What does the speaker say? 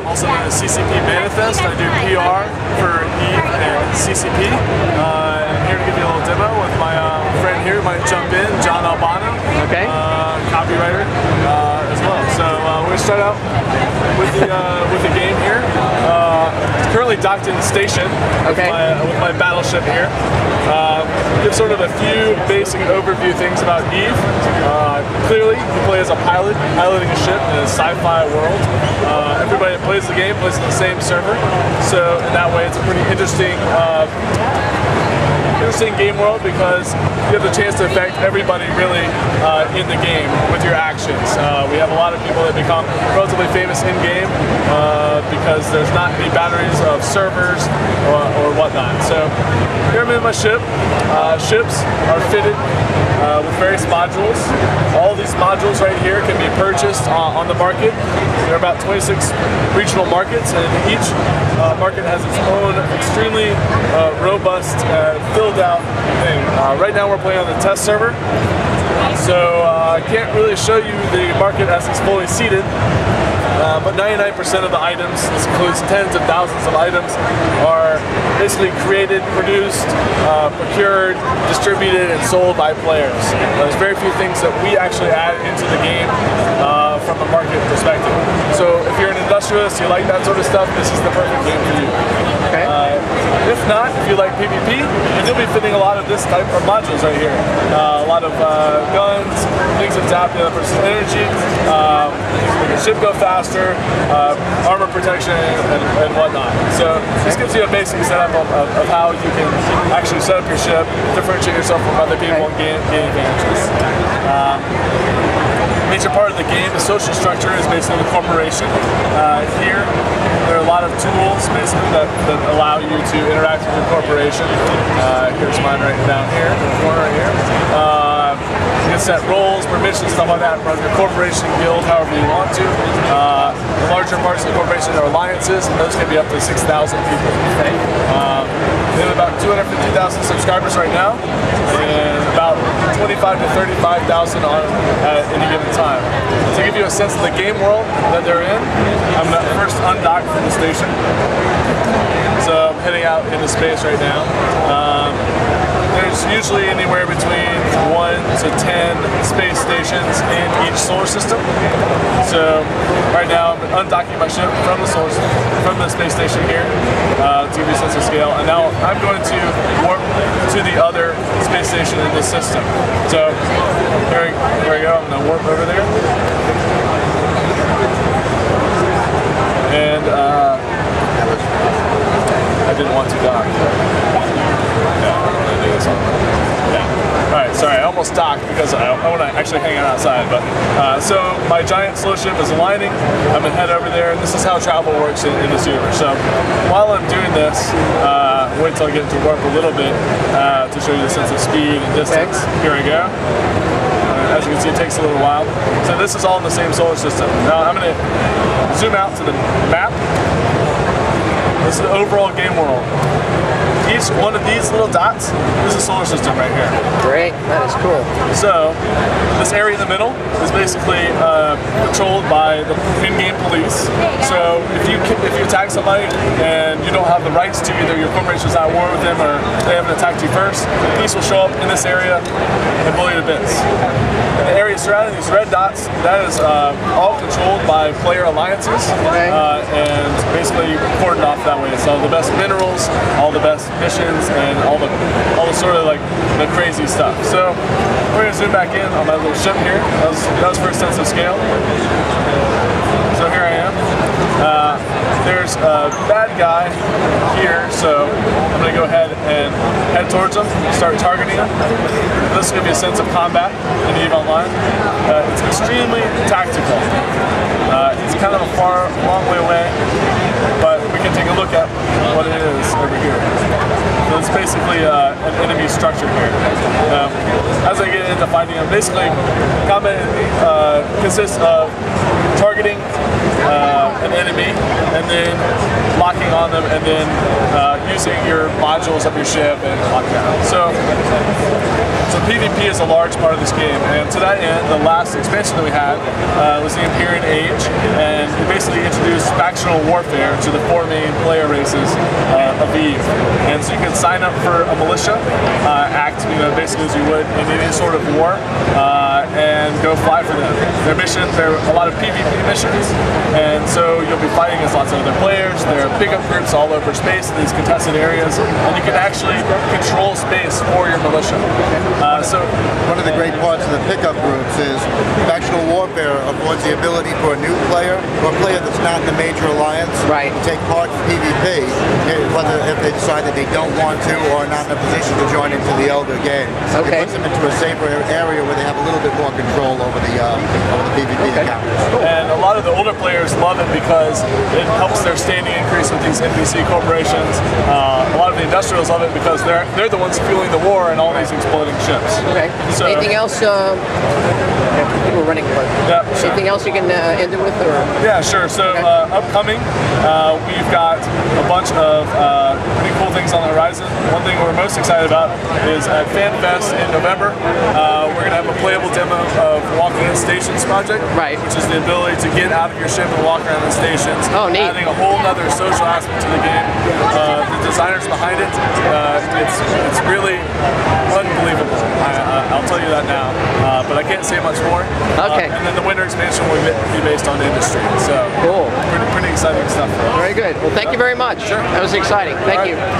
also known as CCP Manifest. I do PR for EVE and CCP. I'm here to give you a little demo with my friend here who might jump in, John Albano, copywriter as well. So we're going to start out with the game here. Currently docked in the station with my battleship here. Give sort of a few basic overview things about EVE. Clearly, you play as a pilot, piloting a ship in a sci-fi world. Everybody that plays the game plays in the same server, so in that way it's a pretty interesting game world because you have the chance to affect everybody really in the game with your actions. We have a lot of people that become relatively famous in game because there's not any batteries of servers or whatnot. So here I'm in my ship. Ships are fitted with various modules. All these modules right here can be purchased on the market. There are about 26 regional markets, and each market has its own extremely robust, filled out thing. Right now we're playing on the test server, so I can't really show you the market as it's fully seated. But 99% of the items, this includes tens of thousands of items, are basically created, produced, procured, distributed, and sold by players. There's very few things that we actually add into the game from a market perspective. So if you're an industrialist, you like that sort of stuff, this is the perfect game for you. If not, if you like PvP, then you'll be fitting a lot of this type of modules right here. A lot of guns, things that zap the other person's energy, make your ship go faster, armor protection, and whatnot. So this gives you a basic setup of how you can actually set up your ship, differentiate yourself from other people, and gain advantages. Major part of the game, the social structure, is basically the corporation. Here, there are a lot of tools basically that allow you to interact with your corporation. Here's mine right down here, in the corner right here. You can set roles, permissions, stuff like that, run your corporation, guild, however you want to. The larger parts of the corporation are alliances, and those can be up to 6,000 people. We have about 250,000 subscribers right now, and about 25 to 35,000 on at any given time. To give you a sense of the game world that they're in, I'm going to first undock from the station. So I'm heading out into space right now. There's usually anywhere between 1 to 10 space stations in each solar system. So right now I'm undocking my ship from the space station here to give you a sense of scale. And now I'm going to warp to the other space station in this system. So here we go. I'm going to warp over there. And I didn't want to dock. Alright, sorry, I almost docked because I want to actually hang out outside. But so my giant slow ship is aligning. I'm going to head over there. This is how travel works in this universe. So while I'm doing this, wait till I get to warp a little bit to show you the sense of speed and distance. Here we go. As you can see, it takes a little while. So this is all in the same solar system. Now I'm going to zoom out to the map. This is the overall game world. Each one of these little dots is a solar system right here. Great, that is cool. So, this area in the middle is basically controlled by the in-game police. So, if you attack somebody and you don't have the rights to, either your corporation's at war with them or they haven't attacked you first, the police will show up in this area and blow you to bits. And the area surrounding these red dots, that is all controlled by player alliances and basically cordoned off that way. So the best minerals, all the best missions, and all the sort of like the crazy stuff. So we're gonna zoom back in on my little ship here. That was for a sense of scale. So here I am. There's a bad guy here, so I'm going to go ahead and head towards him, start targeting him. This will give you a sense of combat in EVE Online. It's extremely tactical. It's kind of a long way away, but we can take a look at what it is over here. So it's basically an enemy structure here. As I get into fighting them, basically combat consists of targeting an enemy and then locking on them and then using your modules of your ship and locking out. So PvP is a large part of this game, and to that end, the last expansion that we had was the Empyrean Age, and we basically basically introduced factional warfare to the 4 main player races of EVE. And so you can sign up for a militia, act basically as you would in any sort of war, and go fly for them. Their missions, there are a lot of PvP missions, and so you'll be fighting against lots of other players. There are pickup groups all over space in these contested areas, and you can actually control space for your militia. So one of the great parts of the pickup groups is factional warfare affords the ability for a new player or a player that's not in the major alliance to take part in PvP, whether if they decide that they don't want to or are not in a position to join into the elder game. It puts them into a safer area where they have a little bit more control over the PvP encounters. And a lot of the older players love it because it helps their standing increase with these NPC corporations. A lot of the industrials love it because they're the ones fueling the war and all these exploding ships. Okay. So, anything else? We're running close. Yeah, sure. Anything else you can end it with? Or? Yeah, sure. So upcoming, we've got a bunch of pretty cool things on the horizon. One thing we're most excited about is at FanFest in November, we're going to have a playable demo of Walking in Stations project, which is the ability to get out of your ship and walk around the stations, adding a whole other social aspect to the game. The designers behind it, it's really unbelievable. I'll tell you that now, but I can't say much more. And then the winter expansion will be based on industry. So cool. Pretty exciting stuff. Very good. Well, thank you very much. Sure. That was exciting. Thank you.